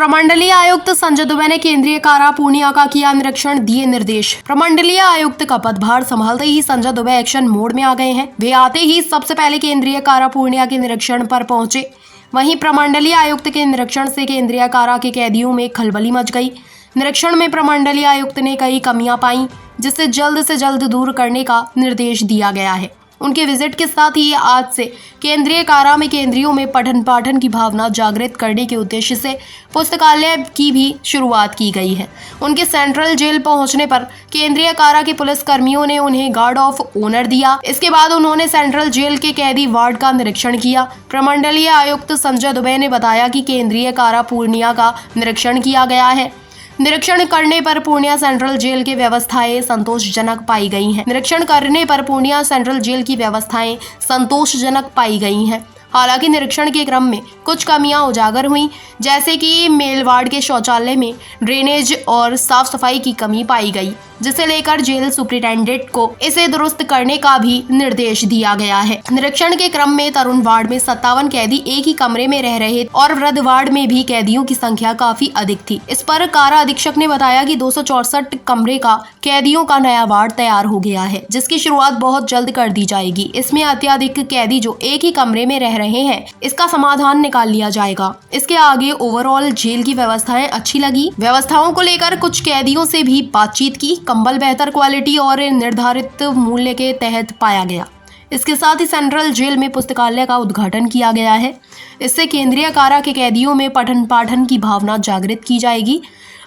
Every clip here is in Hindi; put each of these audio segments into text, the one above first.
प्रमंडलीय आयुक्त संजय दुबे ने केंद्रीय कारा पूर्णिया का किया निरीक्षण, दिए निर्देश। प्रमंडलीय आयुक्त का पदभार संभालते ही संजय दुबे एक्शन मोड में आ गए हैं। वे आते ही सबसे पहले केंद्रीय कारा पूर्णिया के निरीक्षण पर पहुंचे। वहीं प्रमंडलीय आयुक्त के निरीक्षण से केंद्रीय कारा के कैदियों में खलबली मच गई। निरीक्षण में प्रमंडलीय आयुक्त ने कई कमियां पाई, जिसे जल्द से जल्द दूर करने का निर्देश दिया गया है। उनके विजिट के साथ ही आज से केंद्रीय कारा में कैदियों में पठन पाठन की भावना जागृत करने के उद्देश्य से पुस्तकालय की भी शुरुआत की गई है। उनके सेंट्रल जेल पहुंचने पर केंद्रीय कारा के पुलिस कर्मियों ने उन्हें गार्ड ऑफ ऑनर दिया। इसके बाद उन्होंने सेंट्रल जेल के कैदी वार्ड का निरीक्षण किया। प्रमंडलीय आयुक्त संजय दुबे ने बताया कि केंद्रीय कारा पूर्णिया का निरीक्षण किया गया है। निरीक्षण करने पर पूर्णिया सेंट्रल जेल की व्यवस्थाएं संतोषजनक पाई गई हैं। निरीक्षण करने पर पूर्णिया सेंट्रल जेल की व्यवस्थाएं संतोषजनक पाई गई हैं। हालांकि निरीक्षण के क्रम में कुछ कमियां उजागर हुई, जैसे कि मेल वार्ड के शौचालय में ड्रेनेज और साफ सफाई की कमी पाई गई, जिसे लेकर जेल सुप्रिंटेंडेंट को इसे दुरुस्त करने का भी निर्देश दिया गया है। निरीक्षण के क्रम में तरुण वार्ड में 57 कैदी एक ही कमरे में रह रहे और वृद्ध वार्ड में भी कैदियों की संख्या काफी अधिक थी। इस पर कारा अधीक्षक ने बताया कि 264 कमरे का कैदियों का नया वार्ड तैयार हो गया है, जिसकी शुरुआत बहुत जल्द कर दी जाएगी। इसमें अत्यधिक कैदी जो एक ही कमरे में रह रहे हैं, इसका समाधान निकाल लिया जाएगा। इसके आगे ओवरऑल जेल की व्यवस्थाएं अच्छी लगी। व्यवस्थाओं को लेकर कुछ कैदियों से भी बातचीत की। कंबल बेहतर क्वालिटी और निर्धारित मूल्य के तहत पाया गया। इसके साथ ही सेंट्रल जेल में पुस्तकालय का उद्घाटन किया गया है। इससे केंद्रीय कारा के कैदियों में पठन पाठन की भावना जागृत की जाएगी।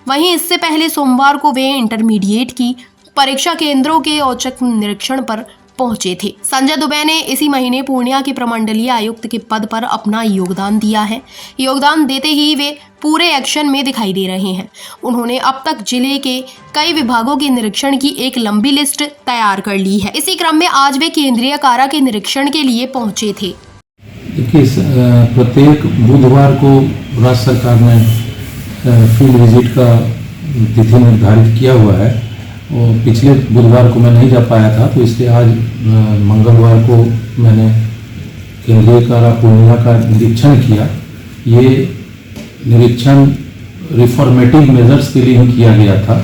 वहीं इससे पहले सोमवार को वे इंटरमीडिएट की परीक्षा केंद्रों के औचक निरीक्षण पर पहुंचे थे। संजय दुबे ने इसी महीने पूर्णिया के प्रमंडलीय आयुक्त के पद पर अपना योगदान दिया है। योगदान देते ही वे पूरे एक्शन में दिखाई दे रहे हैं। उन्होंने अब तक जिले के कई विभागों के निरीक्षण की एक लंबी लिस्ट तैयार कर ली है। इसी क्रम में आज वे केंद्रीय कारा के निरीक्षण के लिए पहुंचे थे। देखिए, प्रत्येक बुधवार को राज्य सरकार ने फील्ड विजिट का तिथि निर्धारित किया हुआ है। और पिछले बुधवार को मैं नहीं जा पाया था, तो इसलिए आज मंगलवार को मैंने केंद्रीय कारा पूर्णिया का निरीक्षण किया। ये निरीक्षण रिफॉर्मेटिव मेजर्स के लिए ही किया गया था।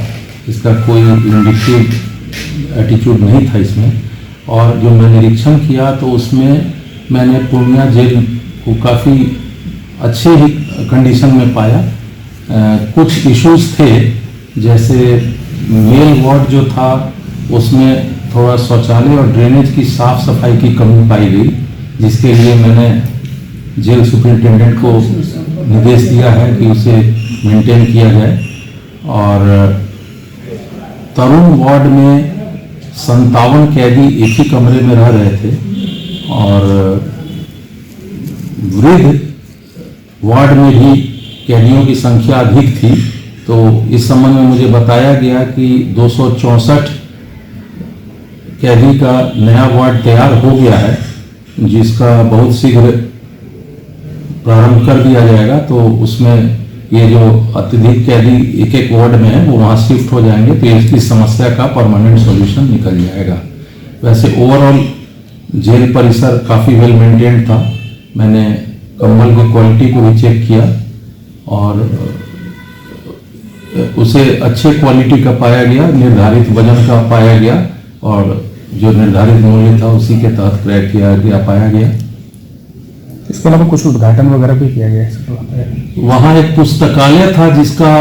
इसका कोई विंडिक्टिव एटीट्यूड नहीं था इसमें। और जो मैं निरीक्षण किया तो उसमें मैंने पूर्णिया जेल को काफ़ी अच्छे ही कंडीशन में पाया। कुछ इश्यूज थे, जैसे मेल वार्ड जो था उसमें थोड़ा शौचालय और ड्रेनेज की साफ सफाई की कमी पाई गई, जिसके लिए मैंने जेल सुपरिटेंडेंट को निर्देश दिया है कि उसे मेंटेन किया जाए। और तरुण वार्ड में 57 कैदी एक ही कमरे में रह रहे थे और वृद्ध वार्ड में भी कैदियों की संख्या अधिक थी। तो इस संबंध में मुझे बताया गया कि 264 कैदी का नया वार्ड तैयार हो गया है, जिसका बहुत शीघ्र प्रारंभ कर दिया जाएगा। तो उसमें ये जो अत्यधिक कैदी एक एक वार्ड में है वो वहाँ शिफ्ट हो जाएंगे, तो इसकी समस्या का परमानेंट सॉल्यूशन निकल जाएगा। वैसे ओवरऑल जेल परिसर काफ़ी वेल मेंटेन्ड था। मैंने कंबल की क्वालिटी को भी चेक किया और उसे अच्छे क्वालिटी का पाया गया, निर्धारित वजन का पाया गया और जो निर्धारित मूल्य था उसी के तहत क्राइटेरिया पाया गया। इसके अलावा कुछ उद्घाटन वगैरह भी किया गया। वहाँ एक पुस्तकालय था जिसका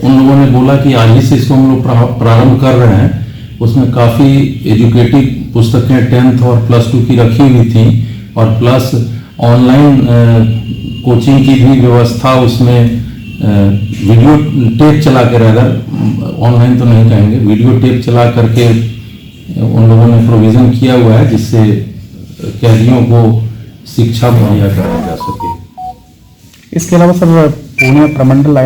उन लोगों ने बोला कि आज ही से इसको हम लोग प्रारंभ कर रहे हैं। उसमें काफ़ी एजुकेटिव पुस्तकें 10th और +2 की रखी हुई थी और प्लस ऑनलाइन कोचिंग की भी व्यवस्था उसमें वीडियो टेप चला कर, अगर ऑनलाइन तो नहीं कहेंगे, वीडियो टेप चला करके उन लोगों ने प्रोविज़न किया हुआ है, जिससे कैदियों को शिक्षा मुहैया कराई जा सके। इसके अलावा सर पूर्णिया प्रमंडल